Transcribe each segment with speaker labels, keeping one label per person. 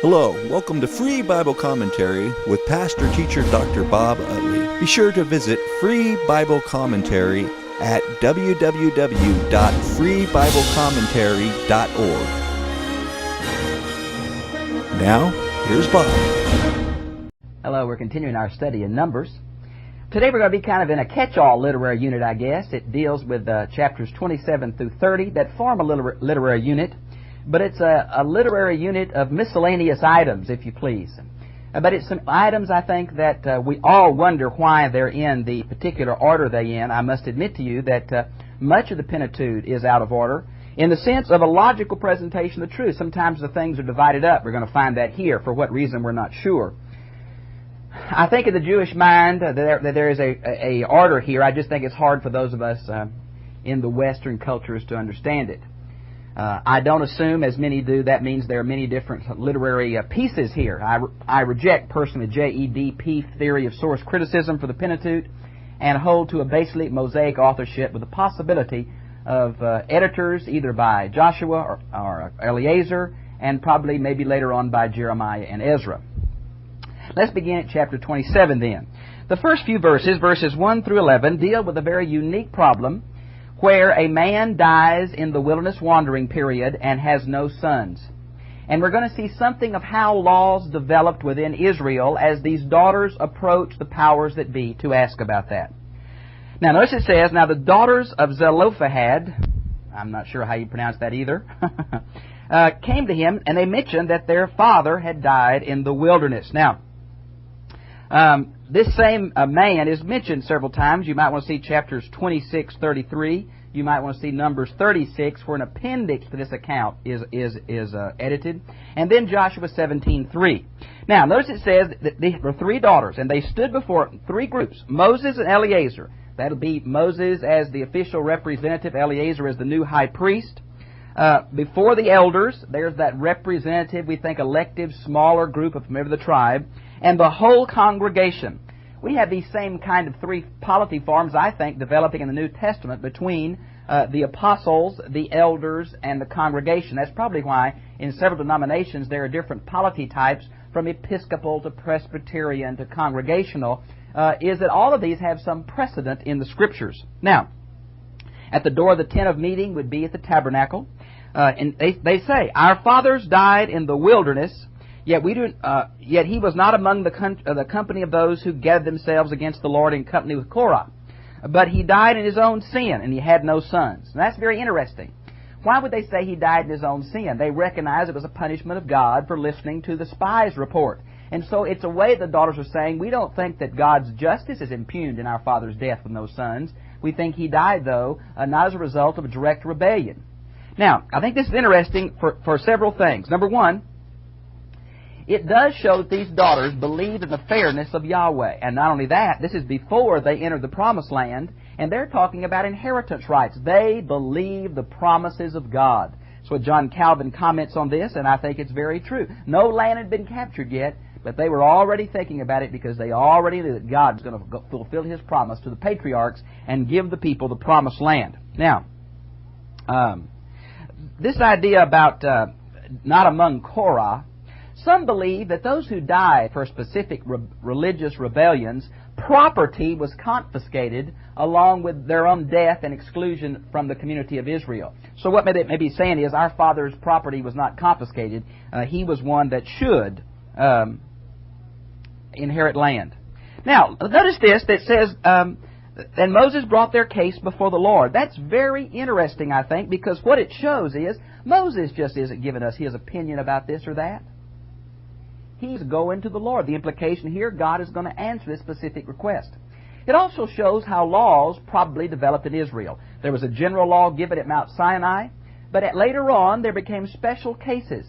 Speaker 1: Hello, welcome to Free Bible Commentary with Pastor Teacher Dr. Bob Utley. Be sure to visit Free Bible Commentary at www.freebiblecommentary.org. Now, here's Bob.
Speaker 2: Hello, we're continuing our study in Numbers. Today we're going to be kind of in a catch-all literary unit, I guess. It deals with chapters 27 through 30 that form a literary unit, but it's a literary unit of miscellaneous items, if you please. But it's some items, I think, that we all wonder why they're in the particular order they're in. I must admit to you that much of the Pentateuch is out of order in the sense of a logical presentation of the truth. Sometimes the things are divided up. We're going to find that here. For what reason, we're not sure. I think in the Jewish mind that there is a order here. I just think it's hard for those of us in the Western cultures to understand it. I don't assume, as many do, that means there are many different literary pieces here. I reject personally J.E.D.P. theory of source criticism for the Pentateuch and hold to a basically Mosaic authorship with the possibility of editors either by Joshua or Eleazar and probably maybe later on by Jeremiah and Ezra. Let's begin at chapter 27 then. The first few verses, verses 1 through 11, deal with a very unique problem where a man dies in the wilderness wandering period and has no sons. And we're going to see something of how laws developed within Israel as these daughters approach the powers that be to ask about that. Now notice it says, now the daughters of Zelophehad, I'm not sure how you pronounce that either, came to him and they mentioned that their father had died in the wilderness. Now, this same man is mentioned several times. You might want to see chapters 26, 33. You might want to see Numbers 36, where an appendix to this account is edited. And then Joshua 17:3. Now, notice it says that there were three daughters, and they stood before three groups, Moses and Eleazar. That'll be Moses as the official representative, Eleazar as the new high priest. Before the elders, there's that representative, we think, elective, smaller group of members of the tribe, and the whole congregation. We have these same kind of three polity forms, I think, developing in the New Testament between the apostles, the elders, and the congregation. That's probably why in several denominations there are different polity types, from Episcopal to Presbyterian to Congregational, is that all of these have some precedent in the Scriptures. Now, at the door of the tent of meeting would be at the tabernacle. And they say, our fathers died in the wilderness, yet he was not among the company of those who gathered themselves against the Lord in company with Korah. But he died in his own sin, and he had no sons. And that's very interesting. Why would they say he died in his own sin? They recognize it was a punishment of God for listening to the spy's report. And so it's a way the daughters are saying, we don't think that God's justice is impugned in our father's death with no sons. We think he died, though, not as a result of a direct rebellion. Now, I think this is interesting for several things. Number one, it does show that these daughters believed in the fairness of Yahweh. And not only that, this is before they entered the promised land, and they're talking about inheritance rights. They believe the promises of God. So John Calvin comments on this, and I think it's very true. No land had been captured yet, but they were already thinking about it because they already knew that God's going to fulfill His promise to the patriarchs and give the people the promised land. Now, this idea about not among Korah, some believe that those who died for specific religious rebellions, property was confiscated along with their own death and exclusion from the community of Israel. So what they may be saying is our father's property was not confiscated. He was one that should inherit land. Now, notice this that says, and Moses brought their case before the Lord. That's very interesting, I think, because what it shows is Moses just isn't giving us his opinion about this or that. He's going to the Lord. The implication here, God is going to answer this specific request. It also shows how laws probably developed in Israel. There was a general law given at Mount Sinai, but later on there became special cases.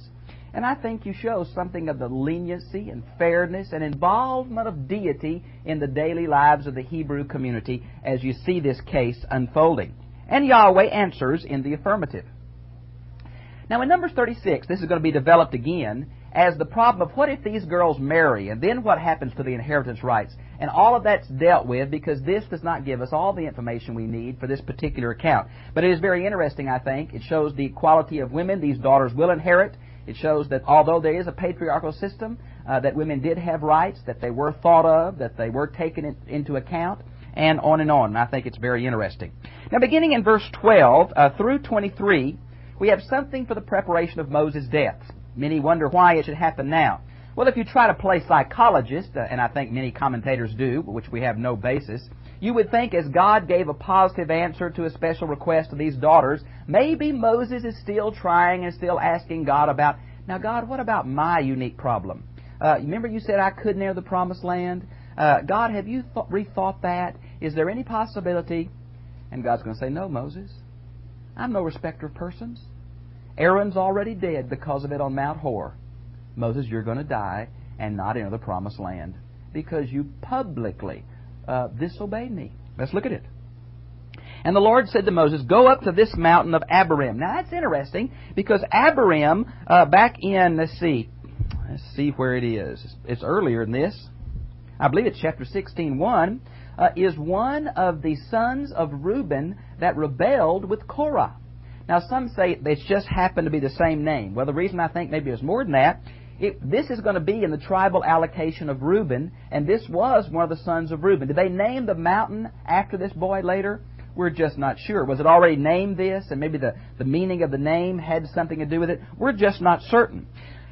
Speaker 2: And I think you show something of the leniency and fairness and involvement of deity in the daily lives of the Hebrew community as you see this case unfolding. And Yahweh answers in the affirmative. Now in Numbers 36, this is going to be developed again as the problem of what if these girls marry, and then what happens to the inheritance rights. And all of that's dealt with because this does not give us all the information we need for this particular account. But it is very interesting, I think. It shows the equality of women. These daughters will inherit. It shows that although there is a patriarchal system, that women did have rights, that they were thought of, that they were taken into account, and on and on. And I think it's very interesting. Now, beginning in verse 12 through 23, we have something for the preparation of Moses' death. Many wonder why it should happen now. Well, if you try to play psychologist, and I think many commentators do, but which we have no basis, you would think as God gave a positive answer to a special request of these daughters, maybe Moses is still trying and still asking God about, now God, what about my unique problem? Remember you said I couldn't enter the promised land? God, have you rethought that? Is there any possibility? And God's going to say, no, Moses. I'm no respecter of persons. Aaron's already dead because of it on Mount Hor. Moses, you're going to die and not enter the promised land because you publicly disobeyed me. Let's look at it. And the Lord said to Moses, go up to this mountain of Abarim. Now that's interesting because Abarim, back in, let's see where it is. It's earlier than this. I believe it's chapter 16:1, is one of the sons of Reuben that rebelled with Korah. Now some say it's just happened to be the same name. Well, the reason I think maybe it's more than that, this is going to be in the tribal allocation of Reuben, and this was one of the sons of Reuben. Did they name the mountain after this boy later? We're just not sure. Was it already named this, and maybe the meaning of the name had something to do with it? We're just not certain.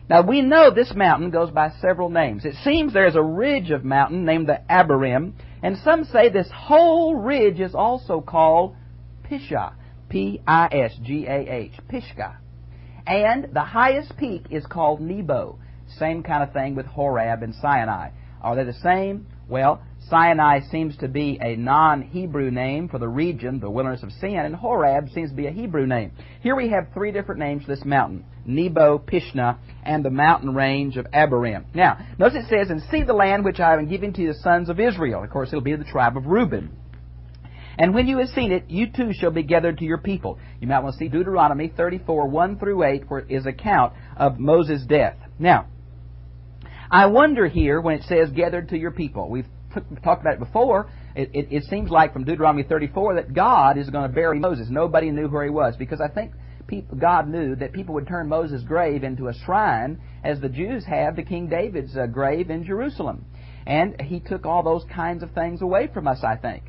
Speaker 2: Now, we know this mountain goes by several names. It seems there's a ridge of mountain named the Abarim, and some say this whole ridge is also called Pisgah, P-I-S-G-A-H, Pisgah. And the highest peak is called Nebo. Same kind of thing with Horeb and Sinai. Are they the same? Well, Sinai seems to be a non-Hebrew name for the region, the wilderness of Sin, and Horeb seems to be a Hebrew name. Here we have three different names for this mountain: Nebo, Pisgah, and the mountain range of Abarim. Now, notice it says, and see the land which I am giving to the sons of Israel. Of course, it'll be the tribe of Reuben. And when you have seen it, you too shall be gathered to your people. You might want to see Deuteronomy 34, 1 through 8, where is an account of Moses' death. Now, I wonder here when it says gathered to your people. We've talked about it before. It seems like from Deuteronomy 34 that God is going to bury Moses. Nobody knew where he was because I think God knew that people would turn Moses' grave into a shrine as the Jews have to King David's grave in Jerusalem. And he took all those kinds of things away from us, I think.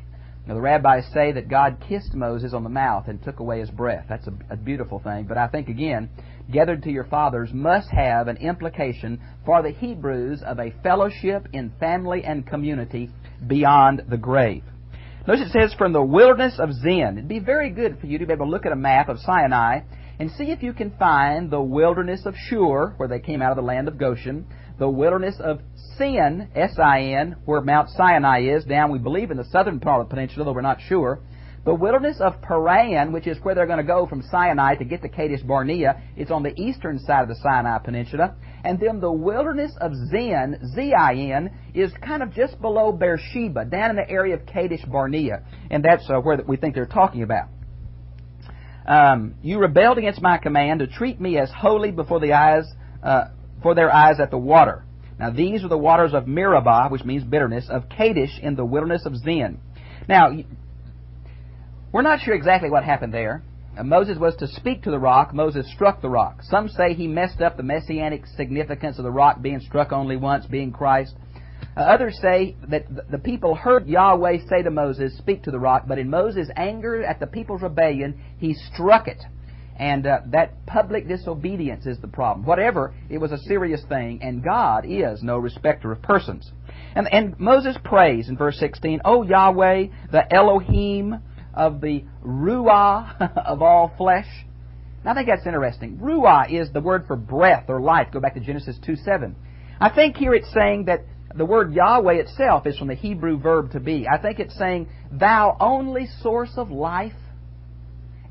Speaker 2: Now, the rabbis say that God kissed Moses on the mouth and took away his breath. That's a beautiful thing. But I think, again, gathered to your fathers must have an implication for the Hebrews of a fellowship in family and community beyond the grave. Notice it says, from the wilderness of Zin. It'd be very good for you to be able to look at a map of Sinai and see if you can find the wilderness of Shur, where they came out of the land of Goshen, the wilderness of Sin, S-I-N, where Mount Sinai is, down, we believe, in the southern part of the peninsula, though we're not sure. The wilderness of Paran, which is where they're going to go from Sinai to get to Kadesh Barnea. It's on the eastern side of the Sinai Peninsula. And then the wilderness of Zin, Z-I-N, is kind of just below Beersheba, down in the area of Kadesh Barnea. And that's where we think they're talking about. You rebelled against my command to treat me as holy before the eyes, for their eyes at the water. Now these are the waters of Meribah, which means bitterness, of Kadesh in the wilderness of Zin. Now, we're not sure exactly what happened there. Moses was to speak to the rock. Moses struck the rock. Some say he messed up the messianic significance of the rock being struck only once, being Christ. Others say that the people heard Yahweh say to Moses, speak to the rock, but in Moses' anger at the people's rebellion, he struck it. And that public disobedience is the problem. Whatever, it was a serious thing, and God is no respecter of persons. And Moses prays in verse 16, O Yahweh, the Elohim of the Ruah of all flesh. Now, I think that's interesting. Ruah is the word for breath or life. Go back to Genesis 2:7. I think here it's saying that the word Yahweh itself is from the Hebrew verb to be. I think it's saying, thou only source of life.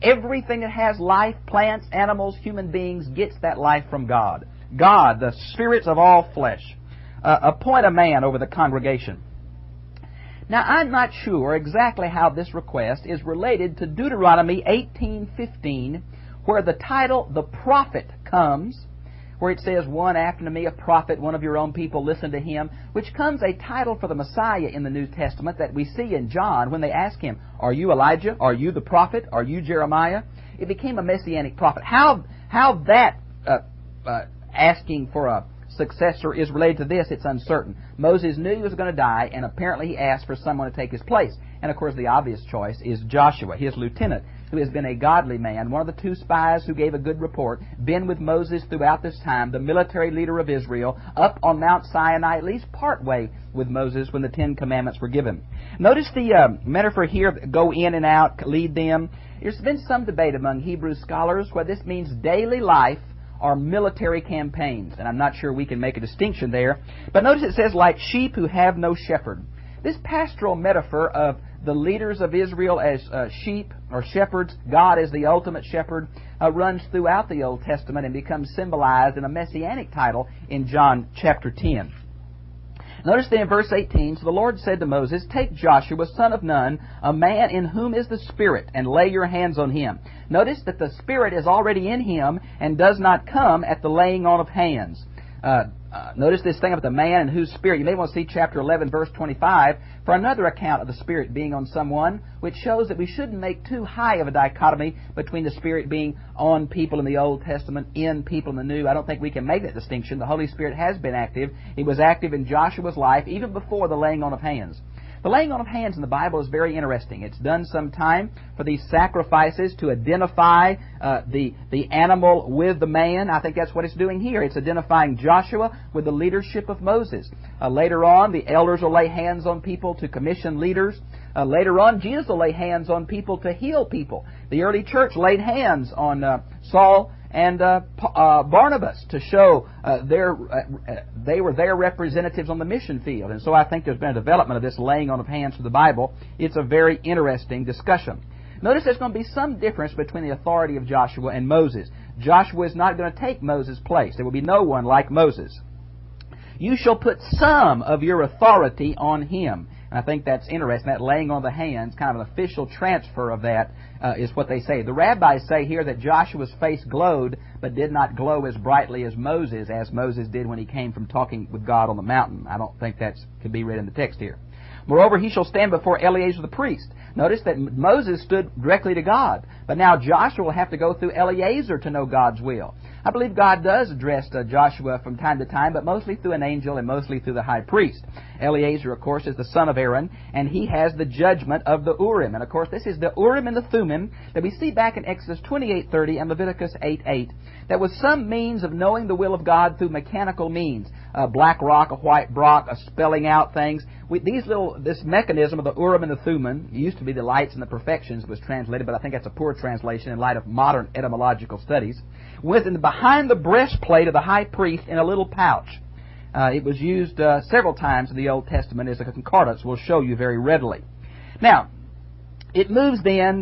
Speaker 2: Everything that has life, plants, animals, human beings, gets that life from God. God, the spirits of all flesh. Appoint a man over the congregation. Now, I'm not sure exactly how this request is related to Deuteronomy 18:15, where the title, the prophet, comes, where it says, one after me, a prophet, one of your own people, listen to him, which comes a title for the Messiah in the New Testament that we see in John when they ask him, are you Elijah? Are you the prophet? Are you Jeremiah? It became a messianic prophet. How that asking for a successor is related to this, it's uncertain. Moses knew he was going to die, and apparently he asked for someone to take his place. And of course the obvious choice is Joshua, his lieutenant, who has been a godly man, one of the two spies who gave a good report, been with Moses throughout this time, the military leader of Israel, up on Mount Sinai, at least part way with Moses when the Ten Commandments were given. Notice the metaphor here, go in and out, lead them. There's been some debate among Hebrew scholars whether this means daily life or military campaigns, and I'm not sure we can make a distinction there. But notice it says, like sheep who have no shepherd. This pastoral metaphor of the leaders of Israel as sheep or shepherds, God as the ultimate shepherd, runs throughout the Old Testament and becomes symbolized in a messianic title in John chapter 10. Notice then in verse 18, so the Lord said to Moses, take Joshua, son of Nun, a man in whom is the Spirit, and lay your hands on him. Notice that the Spirit is already in him and does not come at the laying on of hands. Notice this thing about the man in whose spirit. You may want to see chapter 11, verse 25, for another account of the Spirit being on someone, which shows that we shouldn't make too high of a dichotomy between the Spirit being on people in the Old Testament, in people in the New. I don't think we can make that distinction. The Holy Spirit has been active. He was active in Joshua's life even before the laying on of hands. The laying on of hands in the Bible is very interesting. It's done sometime for these sacrifices to identify the animal with the man. I think that's what it's doing here. It's identifying Joshua with the leadership of Moses. Later on, the elders will lay hands on people to commission leaders. Later on, Jesus will lay hands on people to heal people. The early church laid hands on Saul and Barnabas to show they were their representatives on the mission field. And so I think there's been a development of this laying on of hands for the Bible. It's a very interesting discussion. Notice there's going to be some difference between the authority of Joshua and Moses. Joshua is not going to take Moses' place. There will be no one like Moses. You shall put some of your authority on him. And I think that's interesting. That laying on the hands, kind of an official transfer of that, is what they say. The rabbis say here that Joshua's face glowed, but did not glow as brightly as Moses did when he came from talking with God on the mountain. I don't think that could be read in the text here. Moreover, he shall stand before Eleazar the priest. Notice that Moses stood directly to God, but now Joshua will have to go through Eleazar to know God's will. I believe God does address Joshua from time to time, but mostly through an angel and mostly through the high priest. Eleazar, of course, is the son of Aaron, and he has the judgment of the Urim. And, of course, this is the Urim and the Thummim that we see back in Exodus 28:30 and Leviticus 8:8. That was some means of knowing the will of God through mechanical means. A black rock, a white rock, spelling out things. This mechanism of the Urim and the Thummim, it used to be the lights and the perfections, was translated, but I think that's a poor translation in light of modern etymological studies. Behind the breastplate of the high priest in a little pouch. It was used several times in the Old Testament as a concordance will show you very readily. Now, it moves then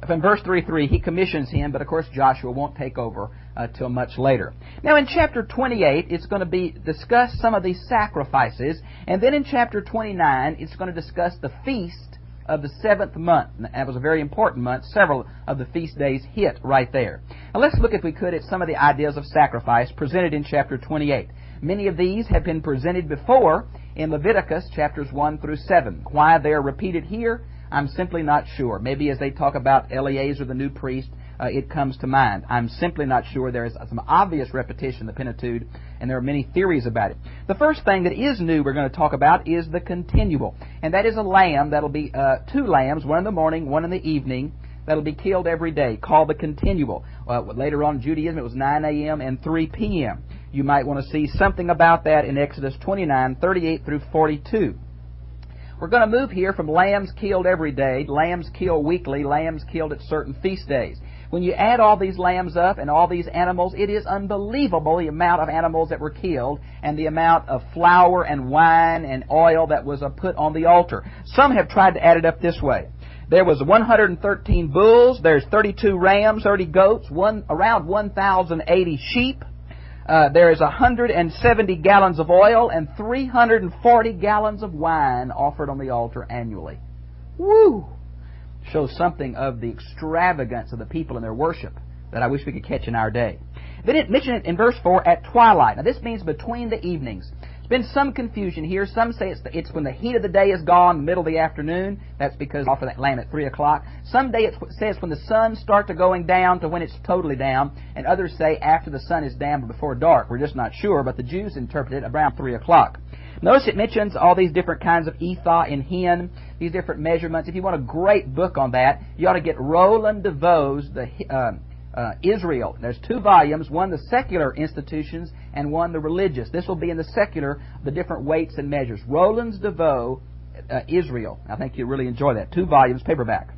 Speaker 2: from verse 3:3, he commissions him, but of course Joshua won't take over till much later. Now in chapter 28, it's going to discuss some of these sacrifices, and then in chapter 29, it's going to discuss the feast of the 7th month. And that was a very important month. Several of the feast days hit right there. Now let's look, if we could, at some of the ideas of sacrifice presented in chapter 28. Many of these have been presented before in Leviticus chapters 1 through 7. Why they're repeated here, I'm simply not sure. Maybe as they talk about Eleazar, the new priest, it comes to mind. I'm simply not sure. There is some obvious repetition in the Pentateuch, and there are many theories about it. The first thing that is new we're going to talk about is the continual. And that is a lamb that'll be 2 lambs, one in the morning, one in the evening, that'll be killed every day, called the continual. Later on in Judaism, it was 9 a.m. and 3 p.m. You might want to see something about that in Exodus 29, 38 through 42. We're going to move here from lambs killed every day, lambs killed weekly, lambs killed at certain feast days. When you add all these lambs up and all these animals, it is unbelievable the amount of animals that were killed and the amount of flour and wine and oil that was put on the altar. Some have tried to add it up this way. There was 113 bulls, there's 32 rams, 30 goats, around 1,080 sheep. There is 170 gallons of oil and 340 gallons of wine offered on the altar annually. Woo! Shows something of the extravagance of the people in their worship that I wish we could catch in our day. Then it mentioned it in verse 4 at twilight. Now this means between the evenings. There's been some confusion here. Some say it's when the heat of the day is gone, the middle of the afternoon. That's because they offer that lamb at 3 o'clock. Some day it says when the sun starts going down to when it's totally down. And others say after the sun is down but before dark. We're just not sure, but the Jews interpret it around 3 o'clock. Notice it mentions all these different kinds of ephah and hin, these different measurements. If you want a great book on that, you ought to get Roland DeVoe's Israel. There's 2 volumes, one the secular institutions and one the religious. This will be in the secular, the different weights and measures. Roland DeVoe, Israel. I think you'll really enjoy that. 2 volumes, paperback.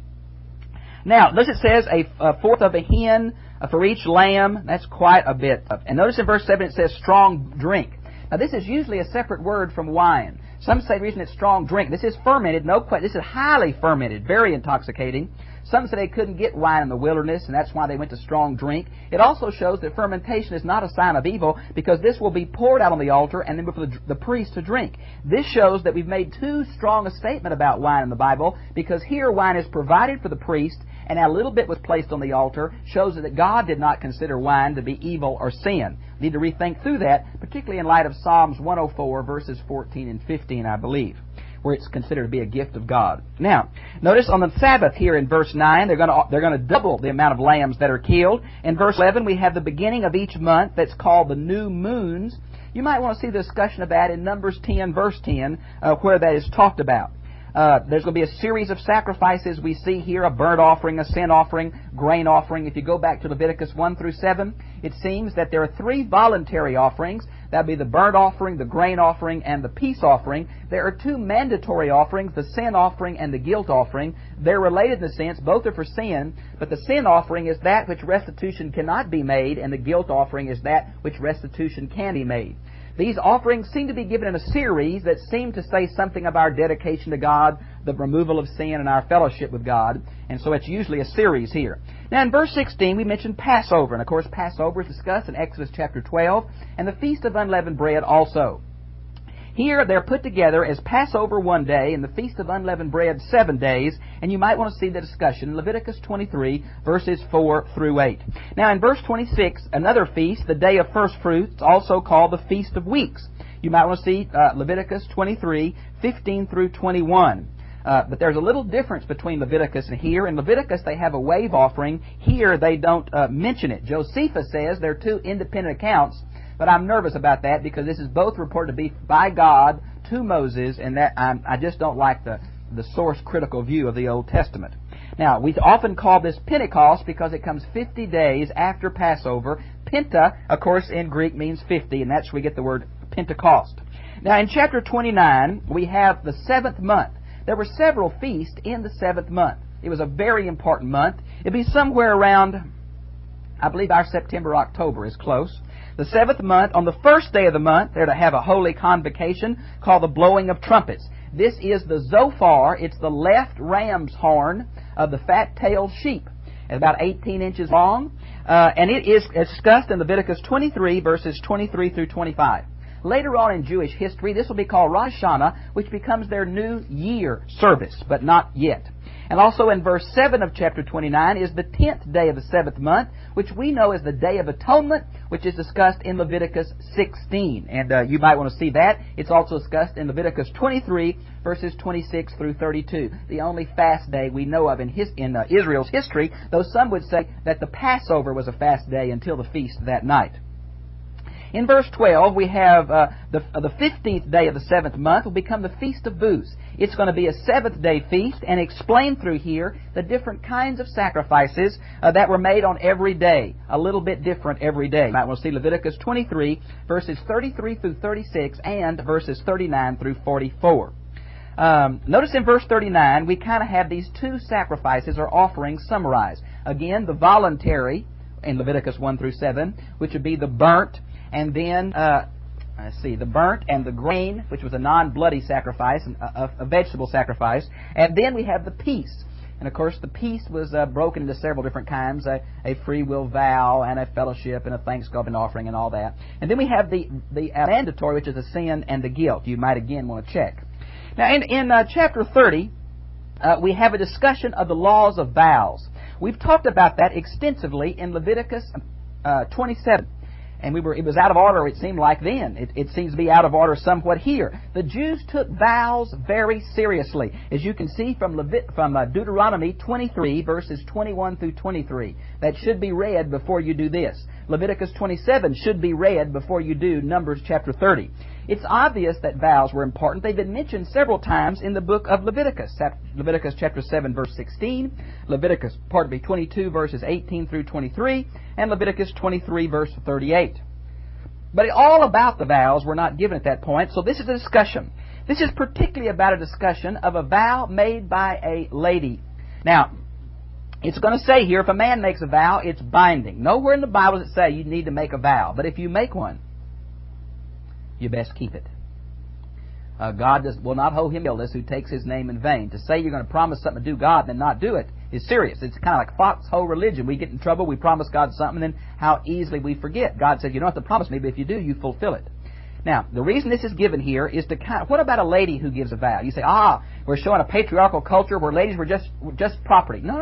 Speaker 2: Now, notice it says a fourth of a hin for each lamb. That's quite a bit. And notice in verse 7 it says strong drink. Now, this is usually a separate word from wine. Some say the reason it's strong drink. This is fermented. This is highly fermented, very intoxicating. Some say they couldn't get wine in the wilderness, and that's why they went to strong drink. It also shows that fermentation is not a sign of evil, because this will be poured out on the altar and then for the priest to drink. This shows that we've made too strong a statement about wine in the Bible, because here wine is provided for the priest, and a little bit was placed on the altar, shows that God did not consider wine to be evil or sin. We need to rethink through that, particularly in light of Psalms 104, verses 14 and 15, I believe, where it's considered to be a gift of God. Now, notice on the Sabbath here in verse 9, they're going to double the amount of lambs that are killed. In verse 11, we have the beginning of each month that's called the new moons. You might want to see the discussion of that in Numbers 10, verse 10, where that is talked about. There's going to be a series of sacrifices we see here, a burnt offering, a sin offering, grain offering. If you go back to Leviticus 1 through 7, it seems that there are 3 voluntary offerings. That would be the burnt offering, the grain offering, and the peace offering. There are 2 mandatory offerings, the sin offering and the guilt offering. They're related in a sense. Both are for sin, but the sin offering is that which restitution cannot be made, and the guilt offering is that which restitution can be made. These offerings seem to be given in a series that seem to say something of our dedication to God, the removal of sin, and our fellowship with God. And so it's usually a series here. Now in verse 16 we mentioned Passover. And of course Passover is discussed in Exodus chapter 12, and the Feast of Unleavened Bread also. Here they're put together as Passover 1 day and the Feast of Unleavened Bread 7 days, and you might want to see the discussion in Leviticus 23, verses 4 through 8. Now in verse 26, another feast, the Day of First Fruits, also called the Feast of Weeks. You might want to see Leviticus 23, 15 through 21. But there's a little difference between Leviticus and here. In Leviticus they have a wave offering. Here they don't mention it. Josephus says they're 2 independent accounts. But I'm nervous about that because this is both reported to be by God to Moses, and that I just don't like the source critical view of the Old Testament. Now, we often call this Pentecost because it comes 50 days after Passover. Penta, of course, in Greek means 50, and that's where we get the word Pentecost. Now, in chapter 29, we have the 7th month. There were several feasts in the 7th month. It was a very important month. It'd be somewhere around, I believe our September, October is close. The 7th month, on the first day of the month, they're to have a holy convocation called the blowing of trumpets. This is the Zophar. It's the left ram's horn of the fat-tailed sheep. It's about 18 inches long, and it is discussed in Leviticus 23, verses 23 through 25. Later on in Jewish history, this will be called Rosh Hashanah, which becomes their New Year service, but not yet. And also in verse 7 of chapter 29 is the 10th day of the 7th month, which we know as the Day of Atonement, which is discussed in Leviticus 16. And you might want to see that. It's also discussed in Leviticus 23, verses 26 through 32. The only fast day we know of in Israel's history, though some would say that the Passover was a fast day until the feast that night. In verse 12, we have the 15th day of the 7th month will become the Feast of Booths. It's going to be a 7th-day feast, and explain through here the different kinds of sacrifices that were made on every day. A little bit different every day. You might want to see Leviticus 23, verses 33 through 36, and verses 39 through 44. Notice in verse 39, we kind of have these 2 sacrifices or offerings summarized. Again, the voluntary in Leviticus 1 through 7, which would be the burnt, and then, the burnt and the grain, which was a non-bloody sacrifice, a vegetable sacrifice. And then we have the peace. And of course, the peace was broken into several different kinds, a free will vow, and a fellowship, and a thanksgiving offering, and all that. And then we have the mandatory, which is the sin and the guilt. You might again want to check. Now, in chapter 30, we have a discussion of the laws of vows. We've talked about that extensively in Leviticus 27. And it was out of order, it seemed like then. It seems to be out of order somewhat here. The Jews took vows very seriously. As you can see from Deuteronomy 23, verses 21 through 23. That should be read before you do this. Leviticus 27 should be read before you do Numbers chapter 30. It's obvious that vows were important. They've been mentioned several times in the book of Leviticus. Leviticus chapter 7, verse 16. Leviticus, 22, verses 18 through 23. And Leviticus 23, verse 38. But all about the vows were not given at that point, so this is a discussion. This is particularly about a discussion of a vow made by a lady. Now, it's going to say here, if a man makes a vow, it's binding. Nowhere in the Bible does it say you need to make a vow. But if you make one, you best keep it. God will not hold him guiltless who takes his name in vain. To say you're going to promise something to do God and then not do it is serious. It's kind of like foxhole religion. We get in trouble, we promise God something, and then how easily we forget. God said, you don't have to promise me, but if you do, you fulfill it. Now, the reason this is given here is to what about a lady who gives a vow? You say, we're showing a patriarchal culture where ladies were just property. No.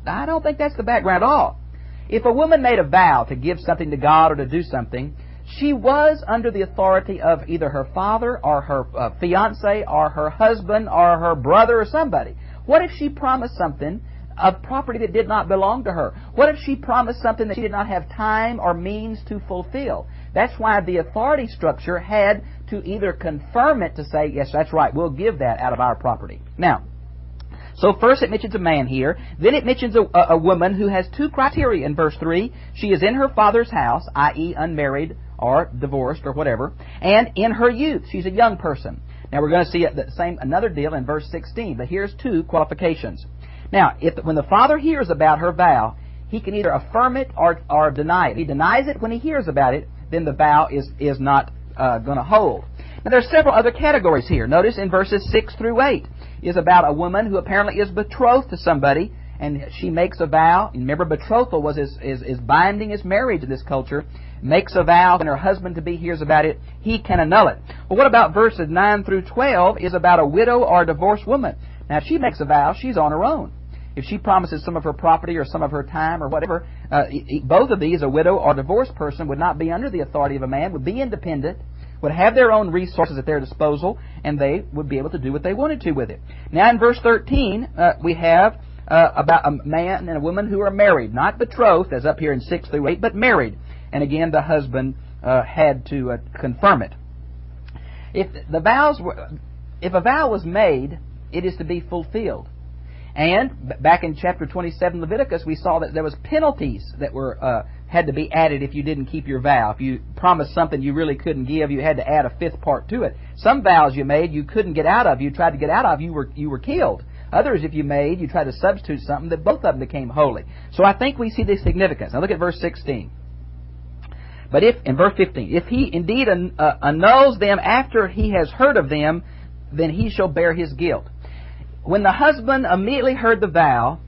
Speaker 2: I don't think that's the background at all. If a woman made a vow to give something to God or to do something, she was under the authority of either her father or her fiancé or her husband or her brother or somebody. What if she promised something of property that did not belong to her? What if she promised something that she did not have time or means to fulfill? That's why the authority structure had to either confirm it to say, yes, that's right, we'll give that out of our property. Now, so first it mentions a man here. Then it mentions a woman who has two criteria in verse 3. She is in her father's house, i.e. unmarried or divorced or whatever, and in her youth. She's a young person. Now we're going to see another deal in verse 16, but here's two qualifications. Now, when the father hears about her vow, he can either affirm it or deny it. If he denies it when he hears about it, then the vow is not going to hold. Now there are several other categories here. Notice in verses 6 through 8 is about a woman who apparently is betrothed to somebody, and she makes a vow. Remember, betrothal was as binding as marriage in this culture. Makes a vow, and her husband-to-be hears about it, he can annul it. Well, what about verses 9 through 12 is about a widow or a divorced woman. Now, if she makes a vow, she's on her own. If she promises some of her property or some of her time or whatever, both of these, a widow or divorced person, would not be under the authority of a man, would be independent, would have their own resources at their disposal, and they would be able to do what they wanted to with it. Now, in verse 13, we have about a man and a woman who are married, not betrothed, as up here in 6 through 8, but married. And again, the husband had to confirm it. If a vow was made, it is to be fulfilled. And back in chapter 27 Leviticus, we saw that there was penalties that were had to be added if you didn't keep your vow. If you promised something you really couldn't give, you had to add a fifth part to it. Some vows you made you couldn't get out of. You tried to get out of, you were killed. Others, if you tried to substitute something, that both of them became holy. So I think we see the significance. Now look at verse 16. But in verse 15, if he indeed annuls them after he has heard of them, then he shall bear his guilt. When the husband immediately heard the vow,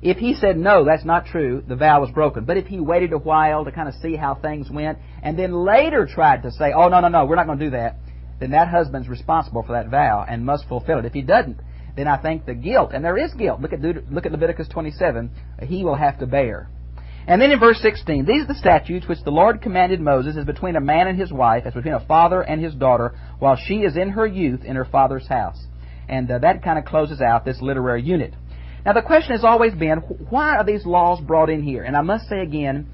Speaker 2: if he said, no, that's not true, the vow was broken. But if he waited a while to kind of see how things went, and then later tried to say, oh, no, we're not going to do that, then that husband's responsible for that vow and must fulfill it. If he doesn't, then I think the guilt, and there is guilt, look at Leviticus 27, he will have to bear. And then in verse 16, these are the statutes which the Lord commanded Moses as between a man and his wife, as between a father and his daughter, while she is in her youth in her father's house. And that kind of closes out this literary unit. Now the question has always been, why are these laws brought in here? And I must say again,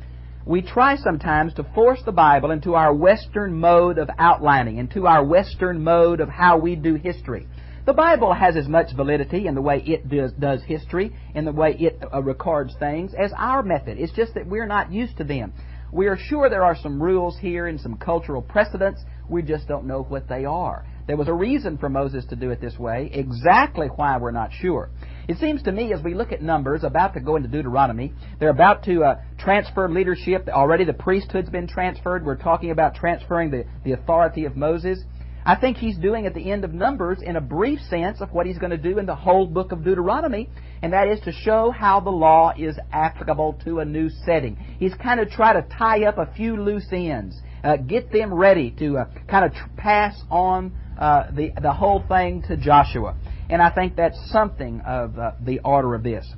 Speaker 2: we try sometimes to force the Bible into our Western mode of outlining, into our Western mode of how we do history. The Bible has as much validity in the way it does history, in the way it records things, as our method. It's just that we're not used to them. We are sure there are some rules here and some cultural precedents. We just don't know what they are. There was a reason for Moses to do it this way. Exactly why, we're not sure. It seems to me, as we look at Numbers, about to go into Deuteronomy, they're about to transfer leadership. Already the priesthood's been transferred. We're talking about transferring the authority of Moses. I think he's doing at the end of Numbers in a brief sense of what he's going to do in the whole book of Deuteronomy, and that is to show how the law is applicable to a new setting. He's kind of trying to tie up a few loose ends, get them ready to kind of pass on the whole thing to Joshua. And I think that's something of the order of this.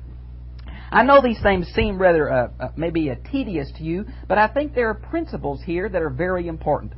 Speaker 2: I know these things seem rather maybe tedious to you, but I think there are principles here that are very important.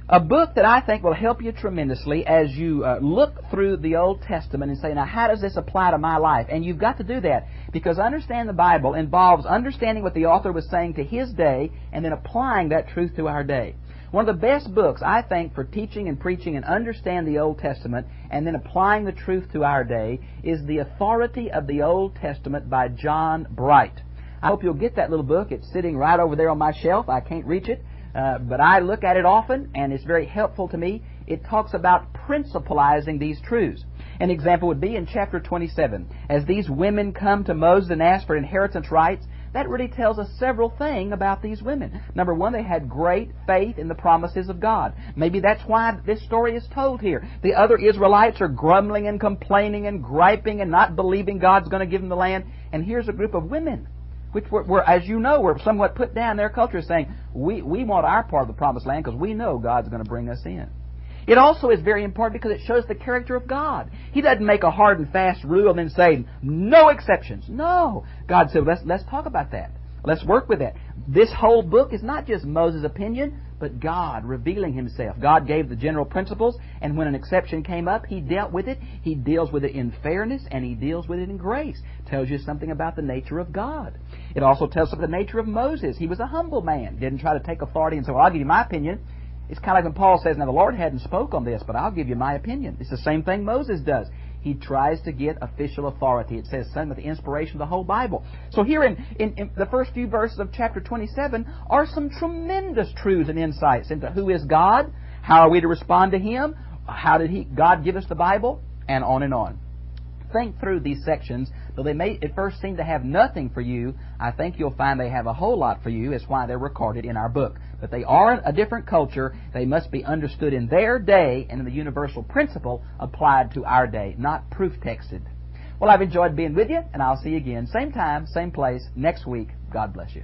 Speaker 2: A book that I think will help you tremendously as you look through the Old Testament and say, now how does this apply to my life? And you've got to do that, because understand the Bible involves understanding what the author was saying to his day and then applying that truth to our day. One of the best books, I think, for teaching and preaching and understand the Old Testament and then applying the truth to our day is The Authority of the Old Testament by John Bright. I hope you'll get that little book. It's sitting right over there on my shelf. I can't reach it. But I look at it often, and it's very helpful to me. It talks about principalizing these truths. An example would be in chapter 27. As these women come to Moses and ask for inheritance rights, that really tells us several things about these women. Number one, they had great faith in the promises of God. Maybe that's why this story is told here. The other Israelites are grumbling and complaining and griping and not believing God's going to give them the land. And here's a group of women which were, as you know, were somewhat put down. Their culture is saying, we want our part of the promised land because we know God's going to bring us in. It also is very important because it shows the character of God. He doesn't make a hard and fast rule and then say, no exceptions. No. God said, let's talk about that. Let's work with that. This whole book is not just Moses' opinion, but God revealing Himself. God gave the general principles, and when an exception came up, He dealt with it. He deals with it in fairness, and He deals with it in grace. Tells you something about the nature of God. It also tells us about the nature of Moses. He was a humble man. Didn't try to take authority and say, well, I'll give you my opinion. It's kind of like when Paul says, now the Lord hadn't spoke on this, but I'll give you my opinion. It's the same thing Moses does. He tries to get official authority. It says something with the inspiration of the whole Bible. So here in the first few verses of chapter 27 are some tremendous truths and insights into who is God, how are we to respond to Him, how did God give us the Bible, and on and on. Think through these sections. Though they may at first seem to have nothing for you, I think you'll find they have a whole lot for you. It's why they're recorded in our book. But they are a different culture. They must be understood in their day and in the universal principle applied to our day, not proof texted. Well, I've enjoyed being with you, and I'll see you again, same time, same place, next week. God bless you.